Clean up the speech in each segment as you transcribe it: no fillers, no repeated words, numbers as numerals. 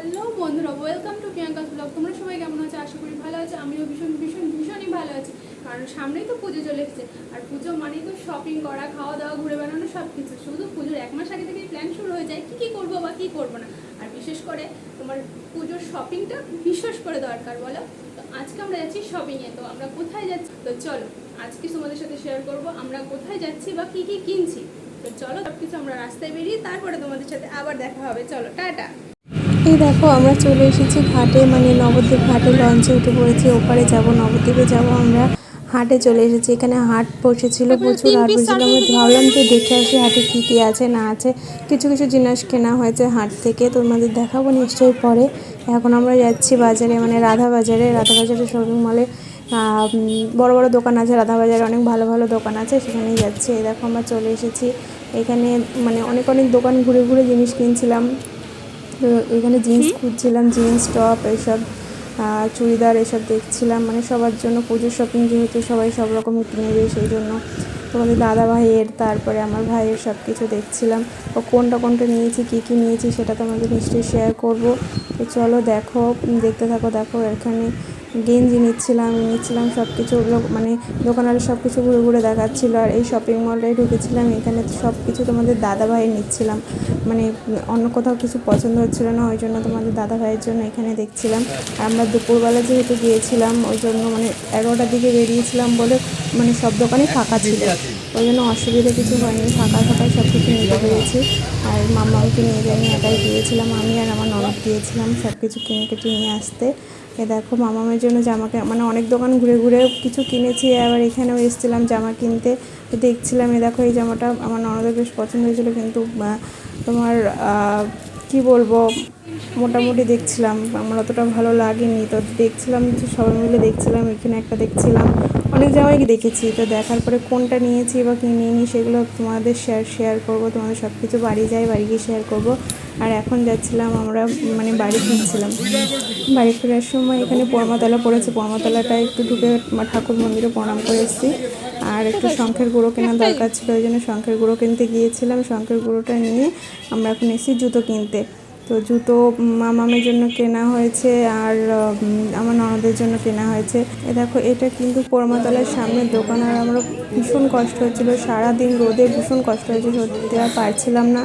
Hello বন্ধুরা, welcome to Priyanka's blog. তোমরা সবাই কেমন আছো? আশা করি ভালো আছে। আমিও ভীষণই ভালো আছি, কারণ সামনেই তো পুজো চলে এসেছে। আর পুজো মানেই তো শপিং করা, খাওয়া দাওয়া, ঘুরে বেড়ানো, সব কিছু। শুধু পুজোর এক মাস আগে থেকেই প্ল্যান শুরু হয়ে যায় কী করবো বা কী করবো না। আর বিশেষ করে তোমার পুজোর শপিংটা বিশেষ করে দরকার, বলো। তো আজকে আমরা যাচ্ছি শপিংয়ে। তো আমরা কোথায় যাচ্ছি? তো চলো আজকে তোমাদের সাথে শেয়ার করবো আমরা কোথায় যাচ্ছি বা কী কিনছি। তো চলো সব কিছু আমরা রাস্তায় বেরিয়ে তারপরে তোমাদের সাথে আবার দেখা হবে। চলো, টাটা। এই দেখো আমরা চলে এসেছি ঘাটে, মানে নবদ্বীপ ঘাটে লঞ্চে উঠে পড়েছি। ওপারে যাব, নবদ্বীপে যাব আমরা। হাটে চলে এসেছি, এখানে হাট বসেছিল, প্রচুর হাট বসেছিল। আমরা ভাবলাম যে দেখে আসি হাটে কী কী আছে না আছে। কিছু কিছু জিনিস কেনা হয়েছে হাট থেকে, তোমাদের দেখাবো নিশ্চয়ই পরে। এখন আমরা যাচ্ছি বাজারে, মানে রাধাবাজারে শপিং মলে বড় বড় দোকান আছে। রাধাবাজারে অনেক ভালো ভালো দোকান আছে, সেখানেই যাচ্ছি। এই দেখো আমরা চলে এসেছি এখানে। মানে অনেক অনেক দোকান ঘুরে ঘুরে জিনিস কিনছিলাম। তো এখানে জিন্স খুঁজছিলাম, জিন্স টপ এইসব, চুড়িদার এসব দেখছিলাম। মানে সবার জন্য পুজোর শপিং, যেহেতু সবাই সব রকম কিনবে, সেই জন্য তোমাদের দাদা ভাইয়ের, তারপরে আমার ভাইয়ের সব কিছু দেখছিলাম। ও কোনটা কোনটা নিয়েছি, কী কী নিয়েছি সেটা তোমাদের নিশ্চয়ই শেয়ার করব। তো চলো দেখো, দেখতে থাকো। দেখো এখানে গেঞ্জি নিচ্ছিলাম সব কিছু। মানে দোকানের সব কিছু ঘুরে ঘুরে দেখাচ্ছিলো। আর এই শপিং মলটায় ঢুকেছিলাম, এখানে সব কিছু তোমাদের দাদা ভাইয়ের নিচ্ছিলাম। মানে অন্য কোথাও কিছু পছন্দ হচ্ছিলো না, ওই জন্য তোমাদের দাদা ভাইয়ের জন্য এখানে দেখছিলাম। আর আমরা দুপুরবেলা যেহেতু গিয়েছিলাম, ওই জন্য মানে 11টার দিকে বেরিয়েছিলাম বলে মানে সব দোকানই ফাঁকা ছিল, ওই জন্য অসুবিধা কিছু হয়নি। ফাঁকায় সব কিছু নিতে পেরেছি। আর মামাকে নিয়ে যাইনি, একাই গিয়েছিলাম। আমি আর আমার ননদ গিয়েছিলাম সব কিছু কিনে কেটে নিয়ে আসতে। এ দেখো মামামের জন্য জামাকে, মানে অনেক দোকান ঘুরে ঘুরে কিছু কিনেছি। আবার এখানেও এসেছিলাম জামা কিনতে, দেখছিলাম। এ দেখো এই জামাটা আমার ননদের বেশ পছন্দ হয়েছিল, কিন্তু তোমার কি বলবো, মোটামুটি দেখছিলাম, আমার অতটা ভালো লাগেনি। তো দেখছিলাম যে সবাই মিলে দেখছিলাম, এখানে একটা দেখছিলাম, অনেক জায়গায় দেখেছি। তো দেখার পরে কোনটা নিয়েছি বা কী নিইনি সেগুলো তোমাদের শেয়ার করবো। তোমাদের সব কিছু বাড়ি গিয়ে শেয়ার করব। আর এখন যাচ্ছিলাম আমরা, মানে বাড়ি ফিরছিলাম। বাড়ি ফেরার সময় এখানে পরমাতলা পড়েছে, পরমাতলাটা একটু ঢুকে ঠাকুর মন্দিরে প্রণাম করে এসেছি। আর একটু শঙ্খের গুঁড়ো কেনার দরকার ছিল, ওই জন্য শঙ্খের গুঁড়ো কিনতে গিয়েছিলাম। শঙ্খের গুঁড়োটা নিয়ে আমরা এখন এসেছি জুতো কিনতে। তো জুতো মামামের জন্য কেনা হয়েছে, আর আমার ননদের জন্য কেনা হয়েছে। এ দেখো এটা কিন্তু পরমাতলার সামনের দোকান। আর আমরা ভীষণ কষ্ট হচ্ছিলো, সারাদিন রোদে ভীষণ কষ্ট হয়েছে, সত্যি আর পারছিলাম না।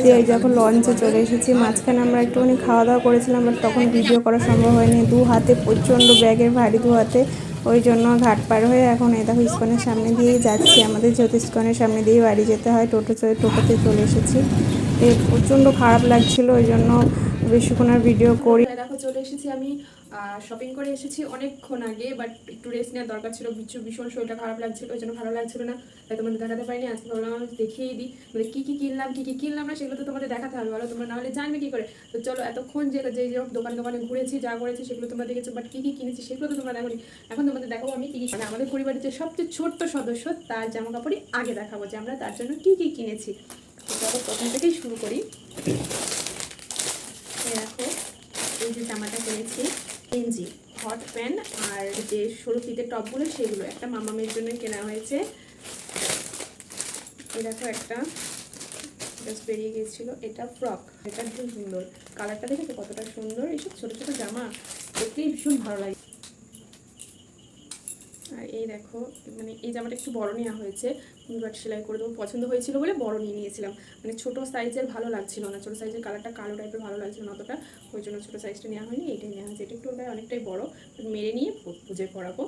দিয়ে যখন লঞ্চে চলে এসেছি, মাঝখানে আমরা একটুখানি খাওয়া দাওয়া করেছিলাম, বাট তখন ভিডিও করা সম্ভব হয়নি। দু হাতে প্রচণ্ড ব্যাগের ভারী, দু হাতে, ওই জন্য ঘাট পার হয়ে এখন এই দেখো ইস্কনের সামনে দিয়েই যাচ্ছি। আমাদের যেহেতু ইস্কনের সামনে দিয়েই বাড়ি যেতে হয়, টোটোতে চলে এসেছি। প্রচণ্ড খারাপ লাগছিল, ওই জন্য বেশিক্ষণ আর ভিডিও করি। দেখো চলে এসেছি আমি, শপিং করে এসেছি অনেকক্ষণ আগে, বাট একটু রেস্ট নেওয়ার দরকার ছিল। ভীষণ শরীরটা খারাপ লাগছিল, ওই জন্য ভালো লাগছিল না, তাই তোমাদের দেখাতে পারিনি। আজকে ভাবলাম আমি দেখিয়ে দিই, মানে কী কিনলাম না সেগুলো তো তোমাদের দেখাতে হবে, বলো। তোমরা নাহলে জানবে কী করে? তো চলো, এতক্ষণ যে দোকানে ঘুরেছি, যা করেছি সেগুলো তোমরা দেখেছো, বাট কী কিনেছি সেগুলো তো তোমরা দেখোনি। এখন তোমাদের দেখাবো আমি কী মানে আমাদের পরিবারের যে সবচেয়ে ছোট্ট সদস্য, তার জামা কাপড়ই আগে দেখাবো যে আমরা তার জন্য কী কিনেছি। তো চলো প্রথম থেকেই শুরু করি। দেখো এই যে জামাটা কিনেছি, গেঞ্জি, হট প্যান্ট, আর যে সরু ফিতের টপগুলো সেগুলো একটা মামামের জন্য কেনা হয়েছে। এই দেখো একটা জাস্ট বেরিয়ে গিয়েছিল, এটা ফ্রক, এটা ভীষণ সুন্দর, কালারটা দেখেছো কতটা সুন্দর। এইসব ছোটো ছোটো জামা দেখতেই ভীষণ ভালো লাগে। আর এই দেখো, মানে এই জামাটা একটু বড় নেওয়া হয়েছে, বাট সেলাই করে দেবো, পছন্দ হয়েছিল বলে বড় নিয়েছিলাম। মানে ছোটো সাইজের ভালো লাগছিল না, ছোটো সাইজের কালারটা কালো টাইপের ভালো লাগছিল না অতটা, ওই জন্য ছোটো সাইজটা নেওয়া হয়নি, এইটাই নেওয়া হয়েছে। এটা একটু অনেকটাই বড়, মেরে নিয়ে পুজোয় পরাবো।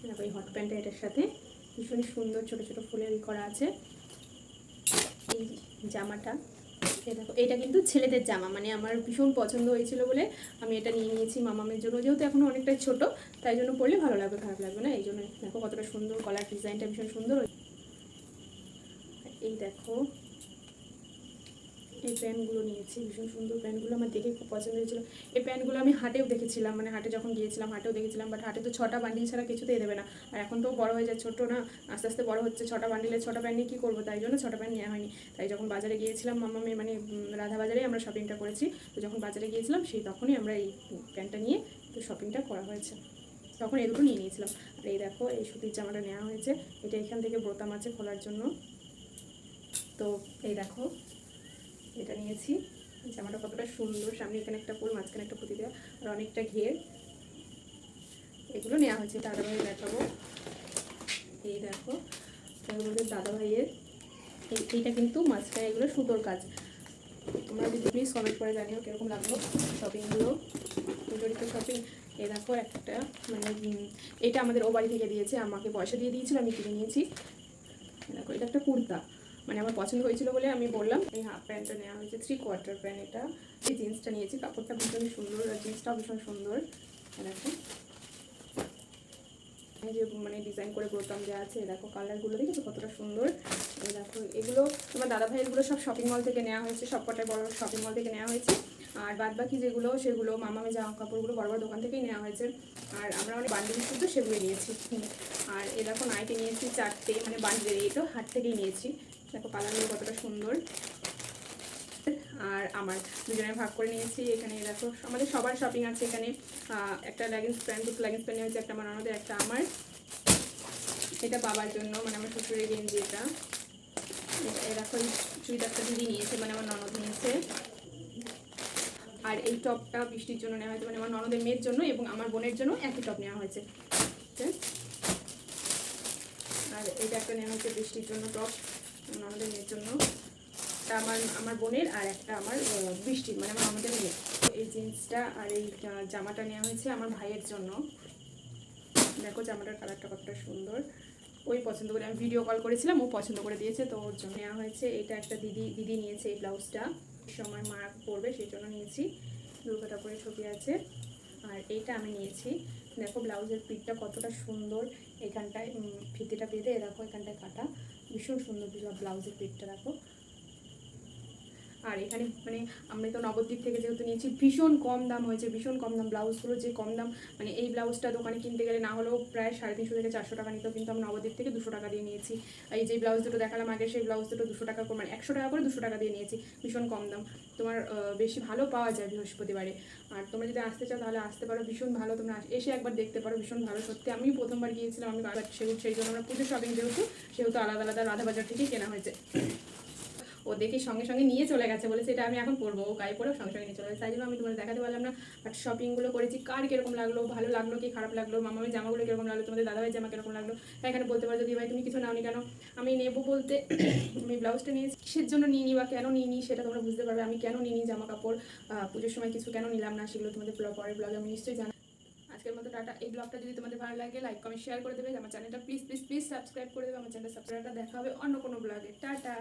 দেখো এই হট প্যান্টটা এটার সাথে ভীষণ সুন্দর ছোটো ছোটো ফুলের করা আছে। এই জামাটা দেখো, এটা কিন্তু ছেলেদের জামা, মানে আমার ভীষণ পছন্দ হয়েছিল বলে আমি এটা নিয়ে নিয়েছি মামামের জন্য, যেহেতু এখন অনেকটাই ছোট, তাই জন্য পরলে ভালো লাগবে, খারাপ লাগবে না, এই জন্য। দেখো কতটা সুন্দর, কলার ডিজাইনটা ভীষণ সুন্দর। এই দেখো এই প্যান্টগুলো নিয়েছি, ভীষণ সুন্দর প্যান্টগুলো, আমার দেখে খুব পছন্দ হয়েছিল। এই প্যান্টগুলো আমি হাটেও দেখেছিলাম, মানে হাটে যখন গিয়েছিলাম হাটেও দেখেছিলাম, বাট হাটে তো 6টা বান্ডিল ছাড়া কিছুতেই দেবে না। আর এখন তো বড় হয়ে যায়, ছোটো না, আস্তে আস্তে বড় হচ্ছে, 6টা বান্ডিলে 6টা প্যান্ট নিয়ে কী করবো, তাই জন্য 6টা প্যান্ট নেওয়া হয়নি। তাই যখন বাজারে গিয়েছিলাম মামামে, মানে রাধা বাজারে আমরা শপিংটা করেছি, তো যখন বাজারে গিয়েছিলাম তখনই আমরা এই প্যান্টটা নিয়ে তো শপিংটা করা হয়েছে, তখন এই দুটো নিয়ে নিয়েছিলাম। আর এই দেখো এই সুতির জামাটা নেওয়া হয়েছে, এটা এখান থেকে বোতাম আছে খোলার জন্য। তো এই দেখো এটা নিয়েছি, জামাটা কতটা সুন্দর, সামনে এখানে একটা ফুল, মাঝখানে একটা পুঁতি দেওয়া আর অনেকটা ঘের, এগুলো নেওয়া হয়েছে। দাদাভাই দেখাবো, এই দেখো আমাদের দাদাভাইয়ের এইটা কিন্তু মাঝখানে এগুলো সুতোর কাজ। তোমরা যদি প্লিজ কমেন্ট করে জানিও কীরকম লাগলো শপিংগুলো, পুজোরিত শপিং। এ দেখো একটা মানে এটা আমাদের ও বাড়ি থেকে দিয়েছে, আমাকে পয়সা দিয়ে দিয়েছিল, আমি কিনে নিয়েছি। দেখো এটা একটা কুর্তা, মানে আমার পছন্দ হয়েছিল বলে আমি বললাম। এই হাফ প্যান্টটা নেওয়া হয়েছে, 3/4 প্যান্ট এটা। এই জিন্সটা নিয়েছি, কাপড়টা ভীষণই সুন্দর আর জিন্সটাও ভীষণ সুন্দর। দেখো এই যে মানে ডিজাইন করে বোতাম দেওয়া আছে, দেখো কালারগুলো দেখেছো কতটা সুন্দর। এই দেখো এগুলো তোমার দাদা ভাইয়েরগুলো সব শপিং মল থেকে নেওয়া হয়েছে, সবকটাই বড় শপিং মল থেকে নেওয়া হয়েছে। আর বাদ বাকি যেগুলো সেগুলো মামামে জামা কাপড়গুলো বড় বড় দোকান থেকেই নেওয়া হয়েছে। আর আমরা অনেক বান্ডিল শুধু সেগুলো নিয়েছি। আর এ দেখো নাইটি নিয়েছি 4টে, মানে বান্ডিলের এই তো হাট থেকেই নিয়েছি। দেখো কালারগুলো কতটা সুন্দর। আর আমার দুজনে ভাগ করে নিয়েছি। এখানে দেখো আমাদের সবার শপিং আছে এখানে। একটা লেগিংস প্যান্ট, দুটো লেগিংস প্যান্ট নিয়েছি, একটা আমার ননদের, একটা আমার। এটা বাবার জন্য, মানে আমার শ্বশুরের গেঞ্জি এটা। এরকম চুড়িদারটা দিদি নিয়েছে, মানে আমার ননদ নিয়েছে। আর এই টপটা বৃষ্টির জন্য নেওয়া হয়েছে, মানে আমার ননদের মেয়ের জন্য এবং আমার বোনের জন্য একই টপ নেওয়া হয়েছে। আর এটা একটা নেওয়া হয়েছে বৃষ্টির জন্য টপ, ননদের মেয়ের জন্য। আমার বোনের আর একটা আমার বৃষ্টির, মানে আমার আমাদের মেয়ে। এই জিন্সটা আর এই জামাটা নেওয়া হয়েছে আমার ভাইয়ের জন্য। দেখো জামাটার কালারটা কতটা সুন্দর, ওই পছন্দ করে, আমি ভিডিও কল করেছিলাম, ও পছন্দ করে দিয়েছে, তো ওর জন্য নেওয়া হয়েছে। এটা একটা দিদি নিয়েছে এই ব্লাউজটা, সময় মা পরবে সেই জন্য নিয়েছি, দুর্গা ঠাকুরের ছবি আছে। আর এইটা আমি নিয়েছি। দেখো ব্লাউজের পিঠটা কতটা সুন্দর, এখানটায় ফিতেটা বেঁধে দেখো এখানটায় কাটা, ভীষণ সুন্দর ব্লাউজের পিঠটা দেখো। আর এখানে মানে আমরা তো নবদ্বীপ থেকে যেহেতু নিয়েছি, ভীষণ কম দাম হয়েছে, ভীষণ কম দাম। ব্লাউজগুলো যে কম দাম, মানে এই ব্লাউজটা দোকানে কিনতে গেলে না হলেও প্রায় 350 থেকে 400 টাকা নিত, কিন্তু আমরা নবদ্বীপ থেকে 200 টাকা দিয়ে নিয়েছি। এই যে ব্লাউজ দুটো দেখালাম আগে, সেই ব্লাউজ দুটো 200 টাকা করে, মানে 100 টাকা করে 200 টাকা দিয়ে নিয়েছি, ভীষণ কম দাম। তোমার বেশি ভালো পাওয়া যায় বৃহস্পতিবারে। আর তোমরা যদি আসতে চাও তাহলে আসতে পারো, ভীষণ ভালো, তোমরা এসে একবার দেখতে পারো, ভীষণ ভালো সত্যি। আমি প্রথমবার গিয়েছিলাম, আমি সেই জন্য আমরা পুজো শপিং সেহেতু আলাদা আলাদা রাধাবাজার থেকেই কেনা হয়েছে। ও দেখে সঙ্গে সঙ্গে নিয়ে চলে গেছে, বলেছে এটা আমি এখন পরবো, ও গায়ে পরেও সঙ্গে সঙ্গে নিয়ে চলে গেছে। তাই জন্য আমি তোমাদের দেখাতে পারলাম না। বাট শপিংগুলো করেছি, কার কীরকম লাগলো, ভালো লাগলো কি খারাপ লাগলো, মামামের জামাগুলো কীরকম লাগলো, তোমাদের দাদাভাই জামা কীরকম লাগলো, এখানে বলতে পারো। যদি ভাই তুমি কিছু নাওনি কেন, আমি নেবো বলতে আমি ব্লাউজটা নিয়েছি, কিসের জন্য নিয়ে নিই বা কেন নিয়ে নিই সেটা তোমরা বুঝতে পারবে। আমি কেন নিয়ে নিই জামা কাপড়, পুজোর সময় কিছু কেন নিলাম না, সেগুলো তোমাদের পরের ব্লগে আমি নিশ্চয়ই জানাবো। আজকের মতো টাটা। এই ব্লগটা যদি তোমাদের ভালো লাগে লাইক কমেন্ট শেয়ার করে দেবে, আমার চ্যানেলটা প্লিজ প্লিজ প্লিজ সাবস্ক্রাইব করে দেবে, আমার চ্যানেলটা সাবস্ক্রাইবটা দেখা হবে অন্য কোনো ব্লগে। টাটা।